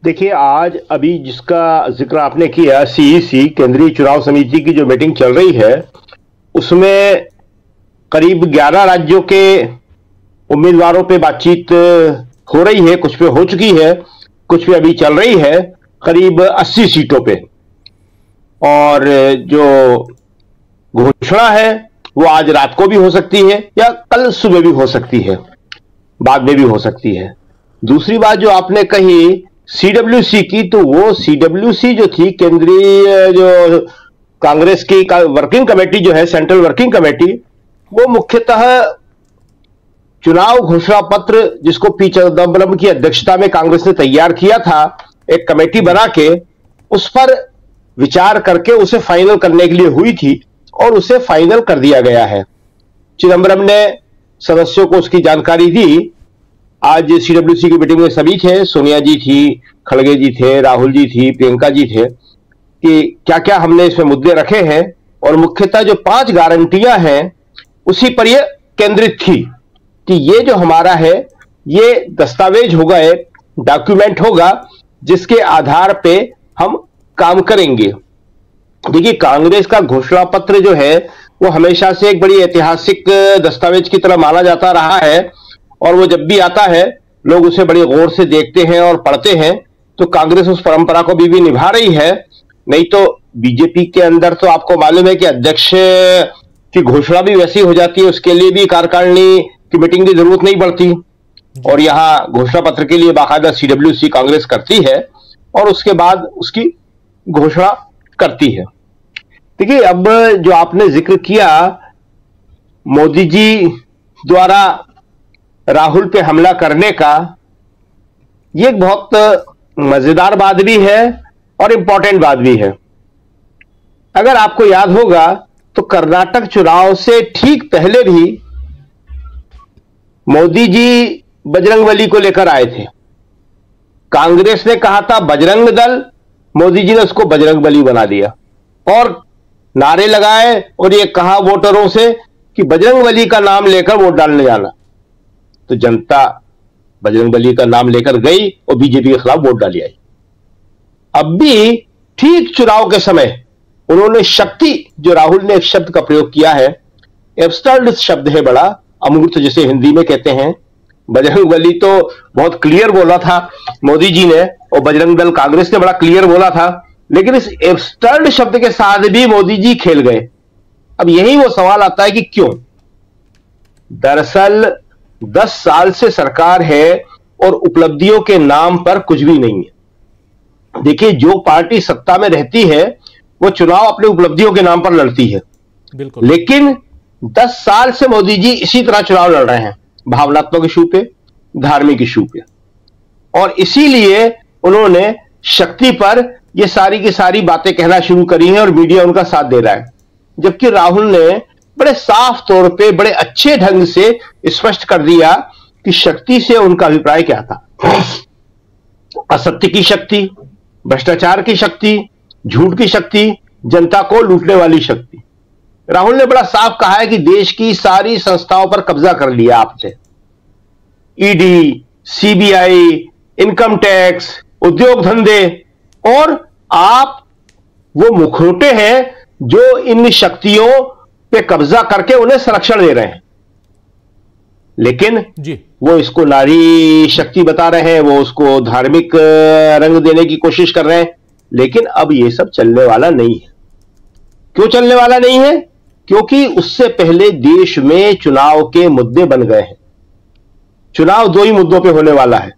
देखिए, आज अभी जिसका जिक्र आपने किया, सीईसी केंद्रीय चुनाव समिति की जो मीटिंग चल रही है, उसमें करीब 11 राज्यों के उम्मीदवारों पे बातचीत हो रही है। कुछ पे हो चुकी है, कुछ पे अभी चल रही है, करीब 80 सीटों पे। और जो घोषणा है वो आज रात को भी हो सकती है या कल सुबह भी हो सकती है, बाद में भी हो सकती है। दूसरी बात जो आपने कही सीडब्ल्यूसी की, तो वो सीडब्ल्यूसी जो थी, केंद्रीय जो कांग्रेस की वर्किंग कमेटी जो है, सेंट्रल वर्किंग कमेटी, वो मुख्यतः चुनाव घोषणा पत्र जिसको पी चिदंबरम की अध्यक्षता में कांग्रेस ने तैयार किया था, एक कमेटी बना के उस पर विचार करके उसे फाइनल करने के लिए हुई थी और उसे फाइनल कर दिया गया है। चिदंबरम ने सदस्यों को उसकी जानकारी दी। आज सीडब्ल्यूसी की मीटिंग में सभी थे, सोनिया जी थी, खड़गे जी थे, राहुल जी थी, प्रियंका जी थे, कि क्या क्या हमने इसमें मुद्दे रखे हैं और मुख्यतः जो 5 गारंटियां हैं उसी पर यह केंद्रित थी कि ये जो हमारा है ये दस्तावेज होगा, एक डॉक्यूमेंट होगा जिसके आधार पे हम काम करेंगे। देखिए, कांग्रेस का घोषणा पत्र जो है वो हमेशा से एक बड़ी ऐतिहासिक दस्तावेज की तरह माना जाता रहा है और वो जब भी आता है लोग उसे बड़ी गौर से देखते हैं और पढ़ते हैं। तो कांग्रेस उस परंपरा को भी निभा रही है। नहीं तो बीजेपी के अंदर तो आपको मालूम है कि अध्यक्ष की घोषणा भी वैसी हो जाती है, उसके लिए भी कार्यकारिणी की मीटिंग की जरूरत नहीं पड़ती। और यहां घोषणा पत्र के लिए बाकायदा सीडब्ल्यूसी कांग्रेस करती है और उसके बाद उसकी घोषणा करती है। देखिए, अब जो आपने जिक्र किया मोदी जी द्वारा राहुल पे हमला करने का, यह एक बहुत मजेदार बात भी है और इंपॉर्टेंट बात भी है। अगर आपको याद होगा तो कर्नाटक चुनाव से ठीक पहले भी मोदी जी बजरंगबली को लेकर आए थे। कांग्रेस ने कहा था बजरंग दल, मोदी जी ने उसको बजरंगबली बना दिया और नारे लगाए और ये कहा वोटरों से कि बजरंगबली का नाम लेकर वोट डालने जाना। तो जनता बजरंगबली का नाम लेकर गई और बीजेपी के खिलाफ वोट डाली आई। अब भी ठीक चुनाव के समय उन्होंने शक्ति, जो राहुल ने एक शब्द का प्रयोग किया है, एब्सर्ड शब्द है, बड़ा अमूर्त जिसे हिंदी में कहते हैं। बजरंगबली तो बहुत क्लियर बोला था मोदी जी ने और बजरंग दल कांग्रेस ने बड़ा क्लियर बोला था, लेकिन इस एब्सर्ड शब्द के साथ भी मोदी जी खेल गए। अब यही वो सवाल आता है कि क्यों। दरअसल 10 साल से सरकार है और उपलब्धियों के नाम पर कुछ भी नहीं है। देखिए, जो पार्टी सत्ता में रहती है वो चुनाव अपनी उपलब्धियों के नाम पर लड़ती है, बिल्कुल। लेकिन 10 साल से मोदी जी इसी तरह चुनाव लड़ रहे हैं, भावनात्मक इशू पे, धार्मिक इशू पे, और इसीलिए उन्होंने शक्ति पर ये सारी की सारी बातें कहना शुरू करी हैं और मीडिया उनका साथ दे रहा है। जबकि राहुल ने बड़े साफ तौर पे, बड़े अच्छे ढंग से स्पष्ट कर दिया कि शक्ति से उनका अभिप्राय क्या था। असत्य की शक्ति, भ्रष्टाचार की शक्ति, झूठ की शक्ति, जनता को लूटने वाली शक्ति। राहुल ने बड़ा साफ कहा है कि देश की सारी संस्थाओं पर कब्जा कर लिया आपने। ईडी, सीबीआई, इनकम टैक्स, उद्योग धंधे, और आप वो मुखौटे हैं जो इन शक्तियों पे कब्जा करके उन्हें संरक्षण दे रहे हैं। लेकिन जी, वो इसको नारी शक्ति बता रहे हैं, वो उसको धार्मिक रंग देने की कोशिश कर रहे हैं। लेकिन अब ये सब चलने वाला नहीं है। क्यों चलने वाला नहीं है? क्योंकि उससे पहले देश में चुनाव के मुद्दे बन गए हैं। चुनाव 2 ही मुद्दों पे होने वाला है,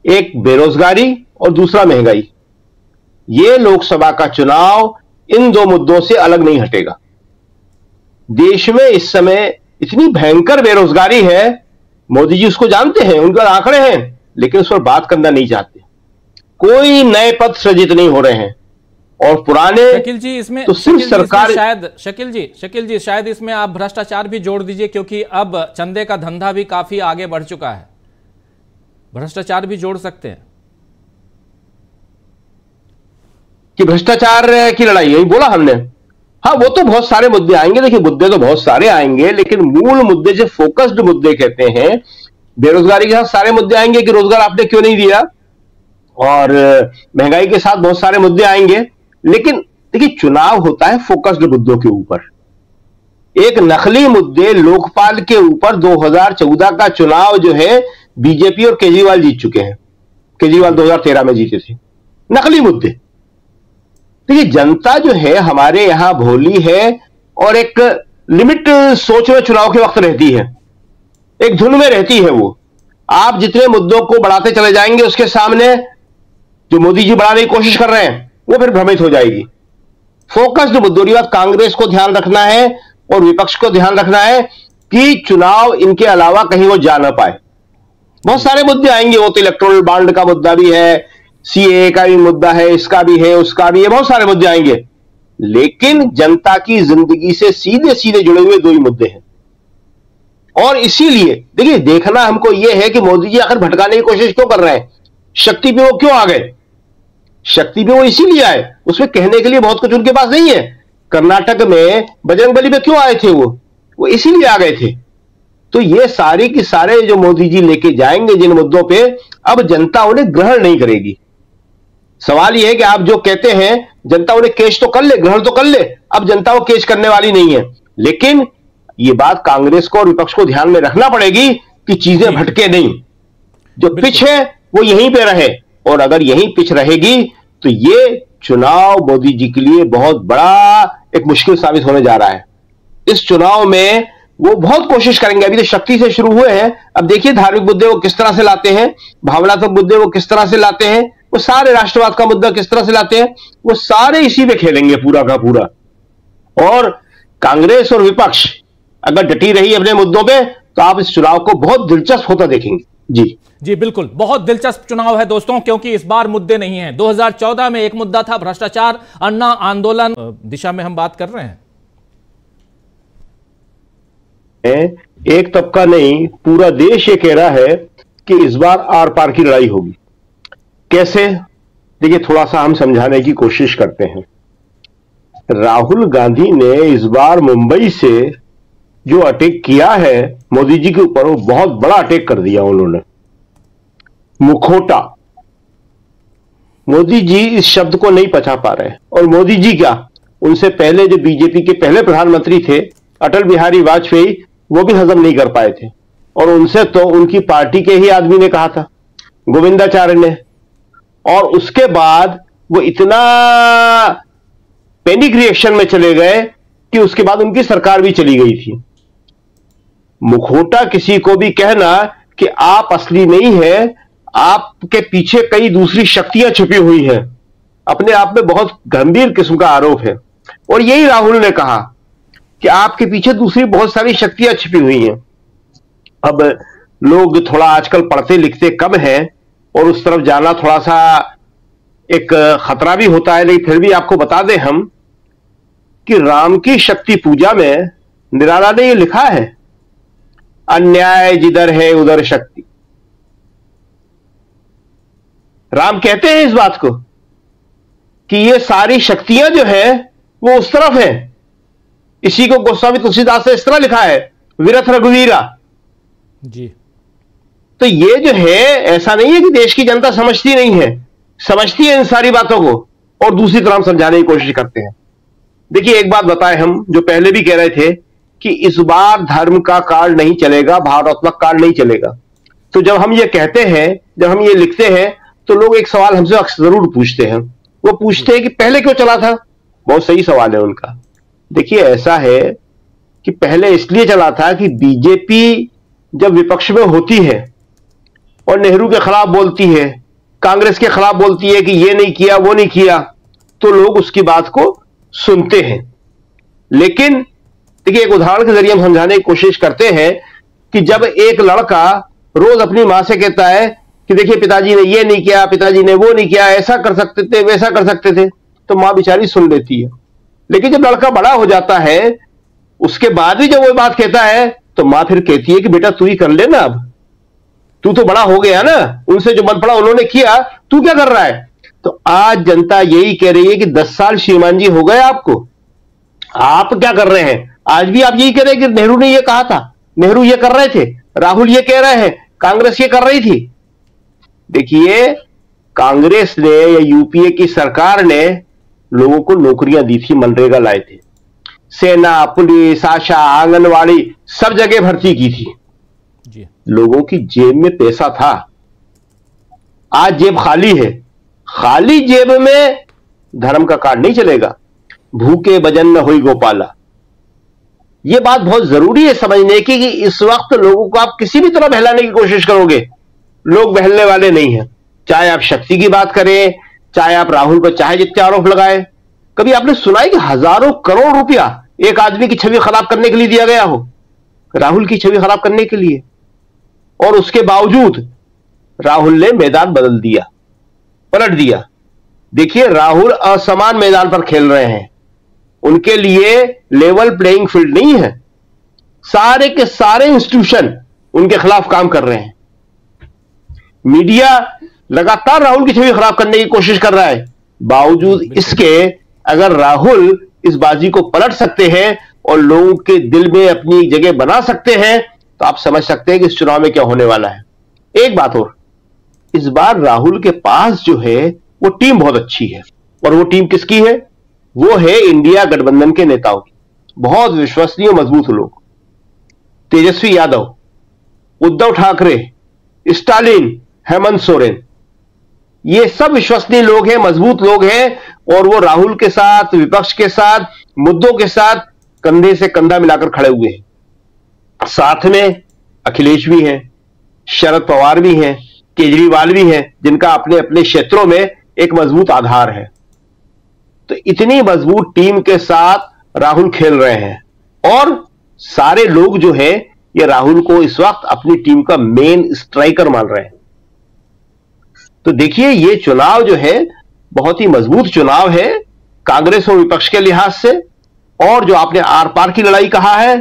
एक बेरोजगारी और दूसरा महंगाई। ये लोकसभा का चुनाव इन 2 मुद्दों से अलग नहीं हटेगा। देश में इस समय इतनी भयंकर बेरोजगारी है, मोदी जी उसको जानते हैं, उनके आंकड़े हैं, लेकिन उस पर बात करना नहीं चाहते। कोई नए पद सृजित नहीं हो रहे हैं और पुराने शकील जी इसमें तो सिर्फ सरकार शायद शकील जी शायद इसमें आप भ्रष्टाचार भी जोड़ दीजिए, क्योंकि अब चंदे का धंधा भी काफी आगे बढ़ चुका है। भ्रष्टाचार भी जोड़ सकते हैं कि भ्रष्टाचार की लड़ाई, यही बोला हमने। हाँ, वो तो बहुत सारे मुद्दे आएंगे। देखिए, मुद्दे तो बहुत सारे आएंगे, लेकिन मूल मुद्दे जो फोकस्ड मुद्दे कहते हैं, बेरोजगारी के साथ सारे मुद्दे आएंगे कि रोजगार आपने क्यों नहीं दिया, और महंगाई के साथ बहुत सारे मुद्दे आएंगे। लेकिन देखिए, चुनाव होता है फोकस्ड मुद्दों के ऊपर। एक नकली मुद्दे लोकपाल के ऊपर 2014 का चुनाव जो है बीजेपी और केजरीवाल जीत चुके हैं। केजरीवाल 2013 में जीते थे। नकली मुद्दे। देखिए, जनता जो है हमारे यहां भोली है और एक लिमिट सोच में चुनाव के वक्त रहती है, एक धुन में रहती है। वो आप जितने मुद्दों को बढ़ाते चले जाएंगे उसके सामने जो मोदी जी बढ़ाने की कोशिश कर रहे हैं वो फिर भ्रमित हो जाएगी। फोकस्ड मुद्दों की बात कांग्रेस को ध्यान रखना है और विपक्ष को ध्यान रखना है कि चुनाव इनके अलावा कहीं वो जा ना पाए। बहुत सारे मुद्दे आएंगे, वो तो इलेक्टोरल बॉन्ड का मुद्दा भी है, सीए का भी मुद्दा है, इसका भी है, उसका भी है, बहुत सारे मुद्दे आएंगे। लेकिन जनता की जिंदगी से सीधे सीधे जुड़े हुए दो ही मुद्दे हैं। और इसीलिए देखिए, देखना हमको यह है कि मोदी जी आखिर भटकाने की कोशिश क्यों कर रहे हैं। शक्ति पे वो क्यों आ गए? शक्ति पे वो इसीलिए आए, उसमें कहने के लिए बहुत कुछ उनके पास नहीं है। कर्नाटक में बजरंगबली पे क्यों आए थे? वो इसीलिए आ गए थे। तो ये सारे की सारे जो मोदी जी लेके जाएंगे जिन मुद्दों पे, अब जनता उन्हें ग्रहण नहीं करेगी। सवाल यह है कि आप जो कहते हैं जनता उन्हें कैच तो कर ले, ग्रहण तो कर ले, अब जनता वो कैच करने वाली नहीं है। लेकिन ये बात कांग्रेस को और विपक्ष को ध्यान में रखना पड़ेगी कि चीजें भटके नहीं, जो पिच है वो यहीं पे रहे। और अगर यहीं पिच रहेगी तो ये चुनाव मोदी जी के लिए बहुत बड़ा एक मुश्किल साबित होने जा रहा है। इस चुनाव में वो बहुत कोशिश करेंगे। अभी तो शक्ति से शुरू हुए हैं, अब देखिए धार्मिक मुद्दे वो किस तरह से लाते हैं, भावनात्मक मुद्दे वो किस तरह से लाते हैं, वो सारे राष्ट्रवाद का मुद्दा किस तरह से लाते हैं, वो सारे इसी में खेलेंगे पूरा का पूरा। और कांग्रेस और विपक्ष अगर डटी रही अपने मुद्दों पे तो आप इस चुनाव को बहुत दिलचस्प होता देखेंगे। जी बिल्कुल, बहुत दिलचस्प चुनाव है दोस्तों, क्योंकि इस बार मुद्दे नहीं है। 2014 में एक मुद्दा था भ्रष्टाचार, अन्ना आंदोलन दिशा में हम बात कर रहे हैं। एक तबका नहीं, पूरा देश ये कह रहा है कि इस बार आर पार की लड़ाई होगी। कैसे? देखिए, थोड़ा सा हम समझाने की कोशिश करते हैं। राहुल गांधी ने इस बार मुंबई से जो अटैक किया है मोदी जी के ऊपर, वो बहुत बड़ा अटैक कर दिया उन्होंने। मुखौटा, मोदी जी इस शब्द को नहीं पचा पा रहे। और मोदी जी क्या, उनसे पहले जो बीजेपी के पहले प्रधानमंत्री थे अटल बिहारी वाजपेयी, वो भी हजम नहीं कर पाए थे। और उनसे तो उनकी पार्टी के ही आदमी ने कहा था, गोविंदाचार्य ने। और उसके बाद वो इतना पैनिक रिएक्शन में चले गए कि उसके बाद उनकी सरकार भी चली गई थी। मुखौटा किसी को भी कहना कि आप असली नहीं है, आपके पीछे कई दूसरी शक्तियां छुपी हुई हैं, अपने आप में बहुत गंभीर किस्म का आरोप है। और यही राहुल ने कहा कि आपके पीछे दूसरी बहुत सारी शक्तियां छिपी हुई हैं। अब लोग थोड़ा आजकल पढ़ते लिखते कम हैं और उस तरफ जाना थोड़ा सा एक खतरा भी होता है। लेकिन फिर भी आपको बता दें हम कि राम की शक्ति पूजा में निराला ने ये लिखा है, अन्याय जिधर है उधर शक्ति। राम कहते हैं इस बात को कि ये सारी शक्तियां जो है वो उस तरफ है। इसी को गोस्वामी तुलसीदास ने इस तरह लिखा है, विरथ रघुवीरा जी। तो ये जो है, ऐसा नहीं है कि देश की जनता समझती नहीं है, समझती है इन सारी बातों को और दूसरी तरफ समझाने की कोशिश करते हैं। देखिए, एक बात बताएं, हम जो पहले भी कह रहे थे कि इस बार धर्म का कार्ड नहीं चलेगा, भावनात्मक कार्ड नहीं चलेगा। तो जब हम ये कहते हैं, जब हम ये लिखते हैं, तो लोग एक सवाल हमसे अक्सर जरूर पूछते हैं। वो पूछते हैं कि पहले क्यों चला था। बहुत सही सवाल है उनका। देखिए, ऐसा है कि पहले इसलिए चला था कि बीजेपी जब विपक्ष में होती है और नेहरू के खिलाफ बोलती है, कांग्रेस के खिलाफ बोलती है कि ये नहीं किया वो नहीं किया, तो लोग उसकी बात को सुनते हैं। लेकिन देखिए, एक उदाहरण के जरिए हम समझाने की कोशिश करते हैं कि जब एक लड़का रोज अपनी मां से कहता है कि देखिए पिताजी ने ये नहीं किया, पिताजी ने वो नहीं किया, ऐसा कर सकते थे, वैसा कर सकते थे, तो मां बेचारी सुन लेती है। लेकिन जब लड़का बड़ा हो जाता है, उसके बाद भी जब वो बात कहता है, तो मां फिर कहती है कि बेटा तू ही कर ले ना, अब तू तो बड़ा हो गया ना, उनसे जो मन पड़ा उन्होंने किया, तू क्या कर रहा है। तो आज जनता यही कह रही है कि 10 साल श्रीमान जी हो गए आपको, आप क्या कर रहे हैं। आज भी आप यही कह रहे हैं कि नेहरू ने यह कहा था, नेहरू ये कर रहे थे, राहुल ये कह रहे हैं, कांग्रेस ये कर रही थी। देखिए, कांग्रेस ने या यूपीए की सरकार ने लोगों को नौकरियां दी थी, मनरेगा लाए थे, सेना, पुलिस, आशा, आंगनवाड़ी सब जगह भर्ती की थी जी। लोगों की जेब में पैसा था। आज जेब खाली है। खाली जेब में धर्म का कार्ड नहीं चलेगा। भूखे भजन न होई गोपाला, यह बात बहुत जरूरी है समझने की कि इस वक्त लोगों को आप किसी भी तरह बहलाने की कोशिश करोगे, लोग बहलने वाले नहीं हैं। चाहे आप शक्ति की बात करें, चाहे आप राहुल पर चाहे जितने आरोप लगाए। कभी आपने सुना है कि हजारों करोड़ रुपया एक आदमी की छवि खराब करने के लिए दिया गया हो, राहुल की छवि खराब करने के लिए? और उसके बावजूद राहुल ने मैदान बदल दिया, पलट दिया। देखिए, राहुल असमान मैदान पर खेल रहे हैं। उनके लिए लेवल प्लेइंग फील्ड नहीं है। सारे के सारे इंस्टीट्यूशन उनके खिलाफ काम कर रहे हैं। मीडिया लगातार राहुल की छवि खराब करने की कोशिश कर रहा है। बावजूद इसके अगर राहुल इस बाजी को पलट सकते हैं और लोगों के दिल में अपनी जगह बना सकते हैं, तो आप समझ सकते हैं कि इस चुनाव में क्या होने वाला है। एक बात और, इस बार राहुल के पास जो है वो टीम बहुत अच्छी है। और वो टीम किसकी है? वो है इंडिया गठबंधन के नेताओं की। बहुत विश्वसनीय मजबूत लोग, तेजस्वी यादव, उद्धव ठाकरे, स्टालिन, हेमंत सोरेन, ये सब विश्वसनीय लोग हैं, मजबूत लोग हैं। और वो राहुल के साथ, विपक्ष के साथ, मुद्दों के साथ कंधे से कंधा मिलाकर खड़े हुए हैं। साथ में अखिलेश भी हैं, शरद पवार भी हैं, केजरीवाल भी हैं, जिनका अपने अपने क्षेत्रों में एक मजबूत आधार है। तो इतनी मजबूत टीम के साथ राहुल खेल रहे हैं और सारे लोग जो है ये राहुल को इस वक्त अपनी टीम का मेन स्ट्राइकर मान रहे हैं। तो देखिए, ये चुनाव जो है बहुत ही मजबूत चुनाव है कांग्रेस और विपक्ष के लिहाज से। और जो आपने आर पार की लड़ाई कहा है,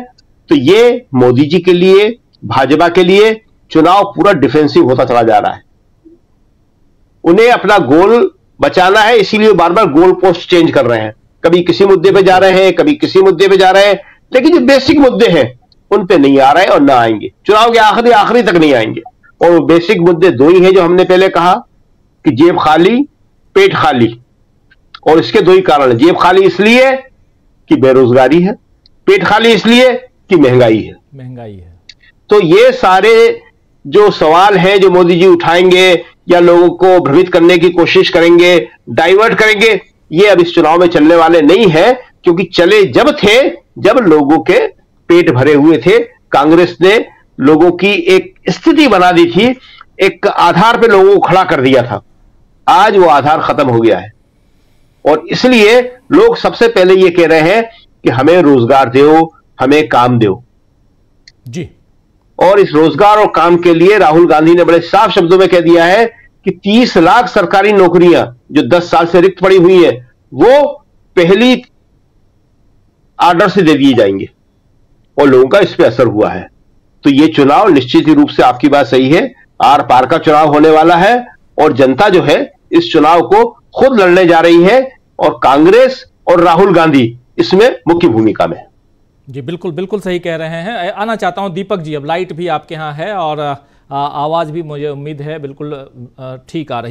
तो ये मोदी जी के लिए, भाजपा के लिए चुनाव पूरा डिफेंसिव होता चला जा रहा है। उन्हें अपना गोल बचाना है, इसीलिए बार बार गोल पोस्ट चेंज कर रहे हैं। कभी किसी मुद्दे पे जा रहे हैं, कभी किसी मुद्दे पे जा रहे हैं, लेकिन जो बेसिक मुद्दे हैं उन पे नहीं आ रहे और ना आएंगे। चुनाव के आखिरी तक नहीं आएंगे। और वो बेसिक मुद्दे दो ही हैं जो हमने पहले कहा कि जेब खाली, पेट खाली। और इसके दो ही कारण है। जेब खाली इसलिए कि बेरोजगारी है, पेट खाली इसलिए कि महंगाई है। तो ये सारे जो सवाल हैं जो मोदी जी उठाएंगे या लोगों को भ्रमित करने की कोशिश करेंगे, डाइवर्ट करेंगे, ये अब इस चुनाव में चलने वाले नहीं है। क्योंकि चले जब थे जब लोगों के पेट भरे हुए थे। कांग्रेस ने लोगों की एक स्थिति बना दी थी, एक आधार पे लोगों को खड़ा कर दिया था। आज वो आधार खत्म हो गया है और इसलिए लोग सबसे पहले ये कह रहे हैं कि हमें रोजगार दो, हमें काम दो जी। और इस रोजगार और काम के लिए राहुल गांधी ने बड़े साफ शब्दों में कह दिया है कि 30 लाख सरकारी नौकरियां जो 10 साल से रिक्त पड़ी हुई है वो पहली ऑर्डर से दे दिए जाएंगे और लोगों का इस पे असर हुआ है। तो ये चुनाव निश्चित ही रूप से आपकी बात सही है, आर पार का चुनाव होने वाला है और जनता जो है इस चुनाव को खुद लड़ने जा रही है और कांग्रेस और राहुल गांधी इसमें मुख्य भूमिका में। जी बिल्कुल बिल्कुल सही कह रहे हैं। आना चाहता हूं दीपक जी, अब लाइट भी आपके यहाँ है और आवाज भी मुझे उम्मीद है बिल्कुल ठीक आ रही है।